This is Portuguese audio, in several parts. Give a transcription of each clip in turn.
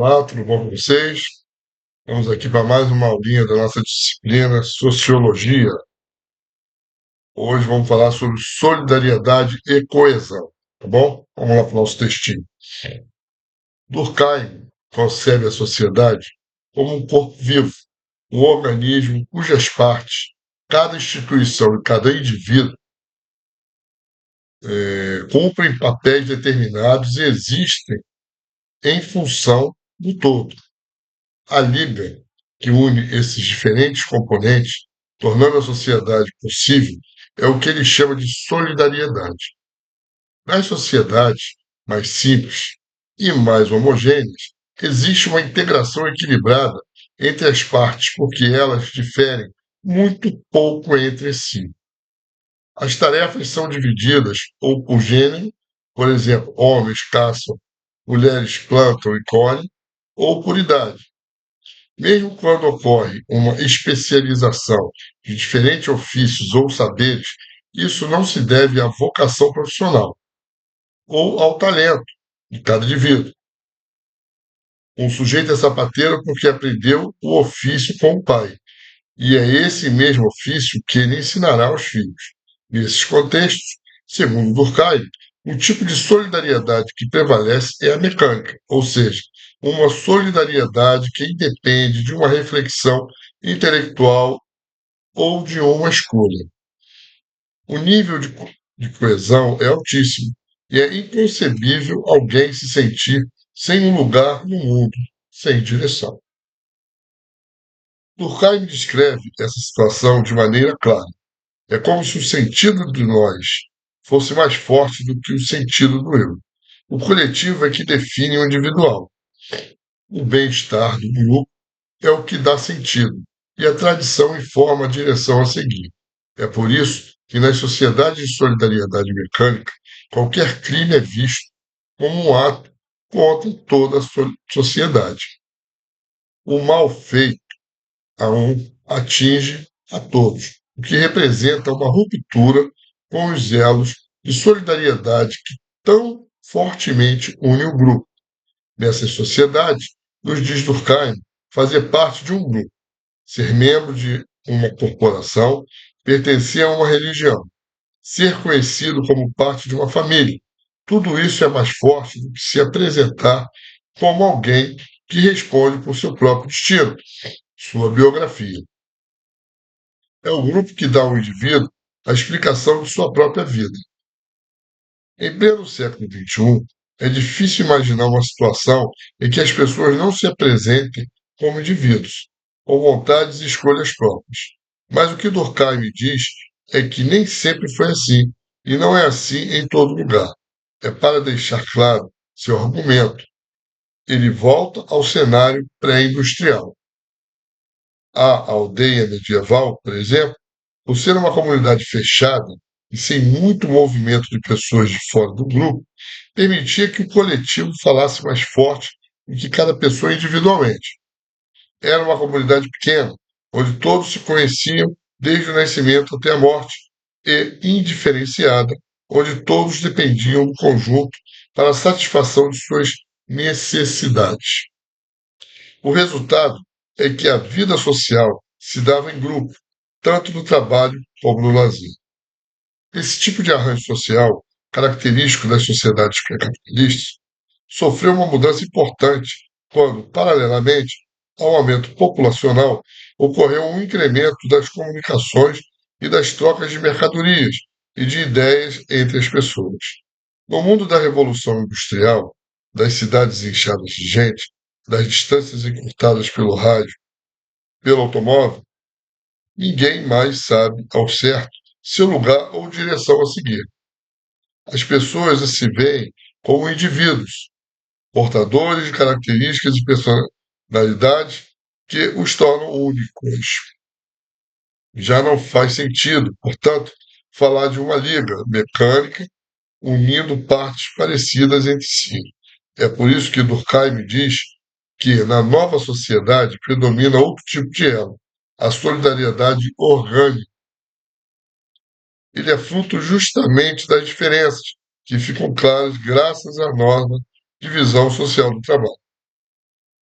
Olá, tudo bom com vocês? Vamos aqui para mais uma aulinha da nossa disciplina Sociologia. Hoje vamos falar sobre solidariedade e coesão, tá bom? Vamos lá para o nosso textinho. Durkheim concebe a sociedade como um corpo vivo, um organismo cujas partes, cada instituição e cada indivíduo cumprem papéis determinados e existem em função do todo. A liga que une esses diferentes componentes, tornando a sociedade possível, é o que ele chama de solidariedade. Nas sociedades mais simples e mais homogêneas, existe uma integração equilibrada entre as partes, porque elas diferem muito pouco entre si. As tarefas são divididas ou por gênero, por exemplo, homens caçam, mulheres plantam e colhem, ou por idade. Mesmo quando ocorre uma especialização de diferentes ofícios ou saberes, isso não se deve à vocação profissional ou ao talento de cada indivíduo. Um sujeito é sapateiro porque aprendeu o ofício com o pai, e é esse mesmo ofício que ele ensinará aos filhos. Nesses contextos, segundo Durkheim, o tipo de solidariedade que prevalece é a mecânica, ou seja, uma solidariedade que independe de uma reflexão intelectual ou de uma escolha. O nível de coesão é altíssimo e é inconcebível alguém se sentir sem um lugar no mundo, sem direção. Durkheim descreve essa situação de maneira clara. É como se o sentido de nós fosse mais forte do que o sentido do eu. O coletivo é que define o individual. O bem-estar do grupo é o que dá sentido, e a tradição informa a direção a seguir. É por isso que nas sociedades de solidariedade mecânica, qualquer crime é visto como um ato contra toda a sociedade. O mal feito a um atinge a todos, o que representa uma ruptura com os elos de solidariedade que tão fortemente unem o grupo. Nessas sociedades, nos diz Durkheim, fazer parte de um grupo, ser membro de uma corporação, pertencer a uma religião, ser conhecido como parte de uma família. Tudo isso é mais forte do que se apresentar como alguém que responde por seu próprio destino, sua biografia. É o grupo que dá ao indivíduo a explicação de sua própria vida. Em pleno século XXI, é difícil imaginar uma situação em que as pessoas não se apresentem como indivíduos, com vontades e escolhas próprias. Mas o que Durkheim diz é que nem sempre foi assim, e não é assim em todo lugar. É para deixar claro seu argumento. Ele volta ao cenário pré-industrial. A aldeia medieval, por exemplo, por ser uma comunidade fechada e sem muito movimento de pessoas de fora do grupo, permitia que o coletivo falasse mais forte do que cada pessoa individualmente. Era uma comunidade pequena, onde todos se conheciam desde o nascimento até a morte, e indiferenciada, onde todos dependiam do conjunto para a satisfação de suas necessidades. O resultado é que a vida social se dava em grupo, tanto no trabalho como no lazer. Esse tipo de arranjo social, característico das sociedades capitalistas, sofreu uma mudança importante quando, paralelamente ao aumento populacional, ocorreu um incremento das comunicações e das trocas de mercadorias e de ideias entre as pessoas. No mundo da Revolução Industrial, das cidades inchadas de gente, das distâncias encurtadas pelo rádio, pelo automóvel, ninguém mais sabe ao certo seu lugar ou direção a seguir. As pessoas se veem como indivíduos, portadores de características e personalidades que os tornam únicos. Já não faz sentido, portanto, falar de uma liga mecânica unindo partes parecidas entre si. É por isso que Durkheim diz que na nova sociedade predomina outro tipo de elo, a solidariedade orgânica. Ele é fruto justamente das diferenças, que ficam claras graças à nova divisão social do trabalho.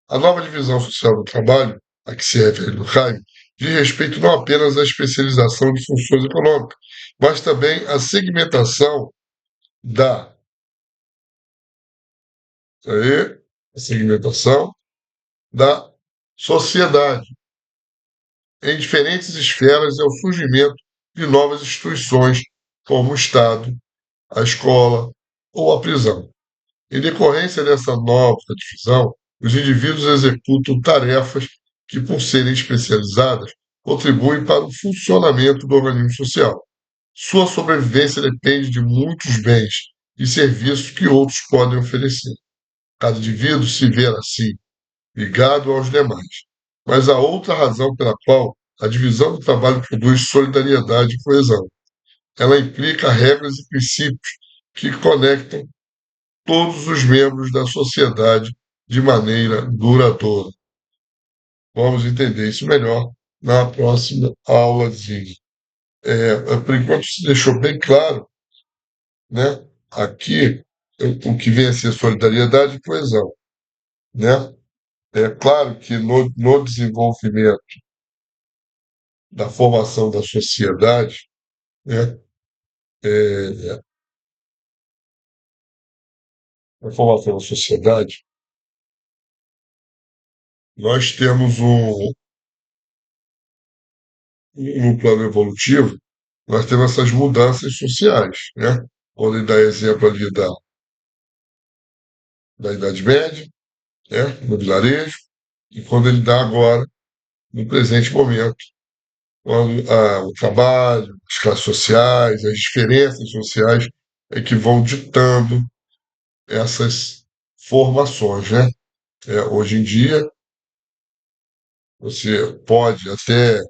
A nova divisão social do trabalho, a que se refere Durkheim, diz respeito não apenas à especialização de funções econômicas, mas também à segmentação da aí, a segmentação da sociedade em diferentes esferas e ao surgimento de novas instituições, como o Estado, a escola ou a prisão. Em decorrência dessa nova divisão, os indivíduos executam tarefas que, por serem especializadas, contribuem para o funcionamento do organismo social. Sua sobrevivência depende de muitos bens e serviços que outros podem oferecer. Cada indivíduo se vê assim, ligado aos demais. Mas há outra razão pela qual a divisão do trabalho produz solidariedade e coesão. Ela implica regras e princípios que conectam todos os membros da sociedade de maneira duradoura. Vamos entender isso melhor na próxima aulazinha. Por enquanto, se deixou bem claro, né? Aqui, o que vem a ser solidariedade e coesão, né? É claro que no desenvolvimento da formação da sociedade, né? É, a formação da sociedade, nós temos no plano evolutivo, nós temos essas mudanças sociais, né? Quando ele dá exemplo ali da Idade Média, né? No vilarejo, e quando ele dá agora, no presente momento, quando o trabalho, as classes sociais, as diferenças sociais é que vão ditando essas formações, né? Hoje em dia, você pode até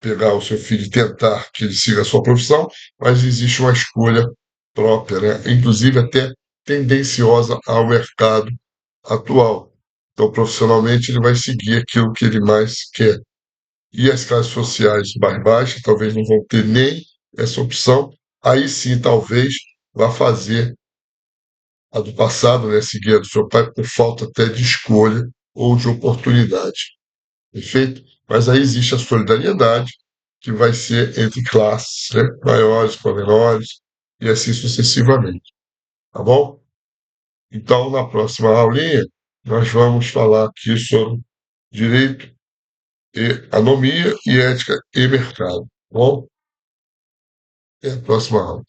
pegar o seu filho e tentar que ele siga a sua profissão, mas existe uma escolha própria, né? Inclusive até tendenciosa ao mercado atual. Então, profissionalmente, ele vai seguir aquilo que ele mais quer. E as classes sociais mais baixas talvez não vão ter nem essa opção. Aí sim, talvez vá fazer a do passado, né? Seguir a do seu pai por falta até de escolha ou de oportunidade. Perfeito? Mas aí existe a solidariedade, que vai ser entre classes, né? Maiores para menores, e assim sucessivamente. Tá bom? Então, na próxima aulinha, nós vamos falar aqui sobre direito e anomia e ética e mercado. Tá bom? Até a próxima aula.